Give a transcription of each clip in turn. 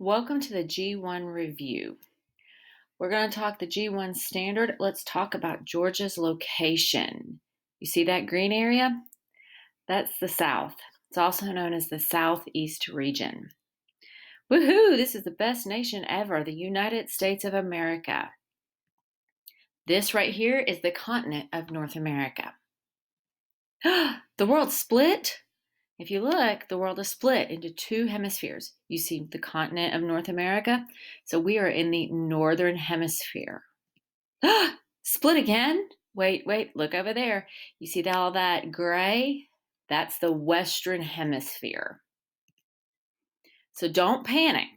Welcome to the G1 review. We're going to talk the G1 standard. Let's talk about Georgia's location. You see that green area? That's the South. It's also known as the Southeast region. Woohoo! This is the best nation ever, the United States of America. This right here is the continent of North America. The world's split? If you look, the world is split into two hemispheres. You see the continent of North America? So we are in the northern hemisphere. Split again? Wait, look over there. You see all that gray? That's the western hemisphere. So don't panic.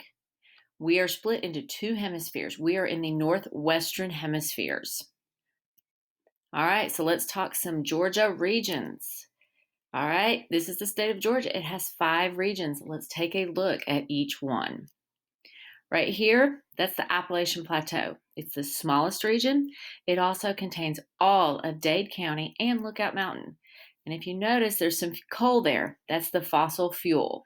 We are split into two hemispheres. We are in the northwestern hemispheres. All right, so let's talk some Georgia regions. All right, this is the state of Georgia. It has 5 regions. Let's take a look at each one. Right here, that's the Appalachian Plateau. It's the smallest region. It also contains all of Dade County and Lookout Mountain. And if you notice, there's some coal there. That's the fossil fuel.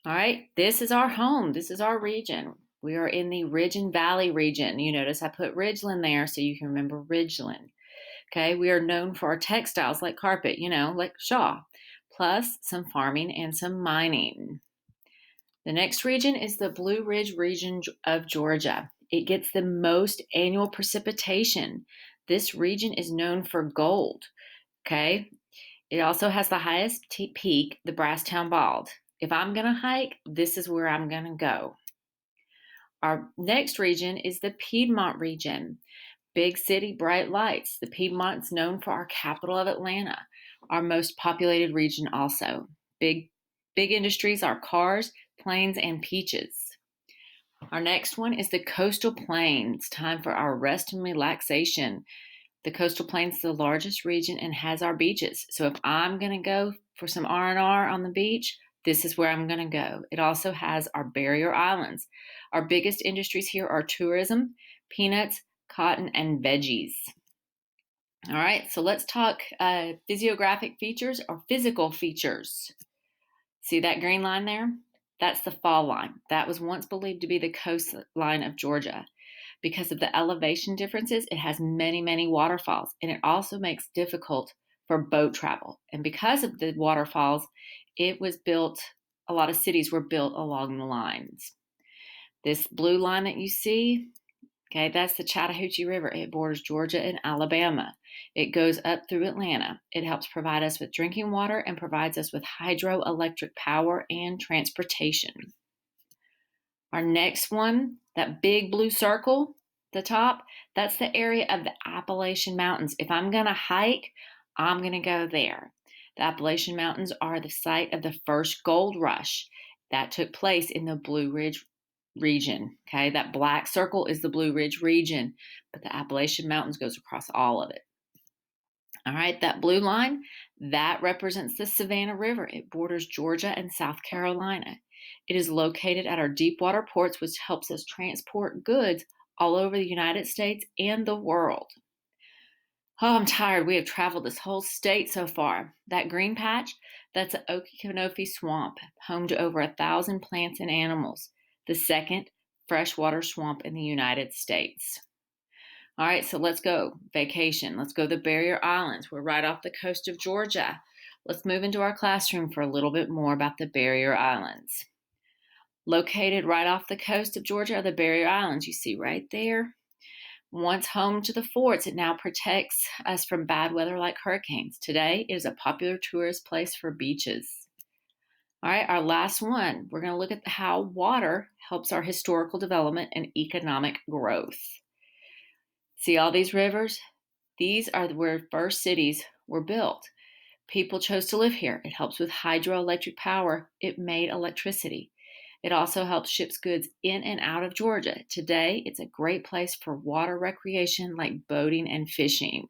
All right, this is our home. This is our region. We are in the Ridge and Valley region. You notice I put Ridgeland there so you can remember Ridgeland. Okay, we are known for our textiles like carpet, like Shaw, plus some farming and some mining. The next region is the Blue Ridge region of Georgia. It gets the most annual precipitation. This region is known for gold. Okay, it also has the highest peak, the Brasstown Bald. If I'm going to hike, this is where I'm going to go. Our next region is the Piedmont region. Big city, bright lights. The Piedmont's known for our capital of Atlanta, our most populated region also. Big industries are cars, planes, and peaches. Our next one is the Coastal Plains. Time for our rest and relaxation. The Coastal Plains is the largest region and has our beaches. So if I'm going to go for some R&R on the beach, this is where I'm going to go. It also has our barrier islands. Our biggest industries here are tourism, peanuts, cotton, and veggies. All right, so let's talk physiographic features or physical features. See that green line there? That's the fall line. That was once believed to be the coastline of Georgia. Because of the elevation differences, it has many, many waterfalls, and it also makes it difficult for boat travel. And because of the waterfalls, it was built, a lot of cities were built along the lines. This blue line that you see, okay, that's the Chattahoochee River. It borders Georgia and Alabama. It goes up through Atlanta. It helps provide us with drinking water and provides us with hydroelectric power and transportation. Our next one, that big blue circle, the top, that's the area of the Appalachian Mountains. If I'm going to hike, I'm going to go there. The Appalachian Mountains are the site of the first gold rush that took place in the Blue Ridge region. Okay, that black circle is the Blue Ridge region, but the Appalachian Mountains goes across all of it. All right, that blue line, that represents the Savannah River. It borders Georgia and South Carolina. It is located at our deep water ports, which helps us transport goods all over the United States and the world. Oh, I'm tired. We have traveled this whole state so far. That green patch, that's an Okefenokee Swamp, home to over 1,000 plants and animals. The second freshwater swamp in the United States. All right, so let's go vacation. Let's go to the Barrier Islands. We're right off the coast of Georgia. Let's move into our classroom for a little bit more about the Barrier Islands. Located right off the coast of Georgia are the Barrier Islands. You see right there. Once home to the forts, it now protects us from bad weather like hurricanes. Today, it is a popular tourist place for beaches. All right, our last one. We're going to look at how water helps our historical development and economic growth. See all these rivers? These are where first cities were built. People chose to live here. It helps with hydroelectric power. It made electricity. It also helps ship goods in and out of Georgia. Today, it's a great place for water recreation like boating and fishing.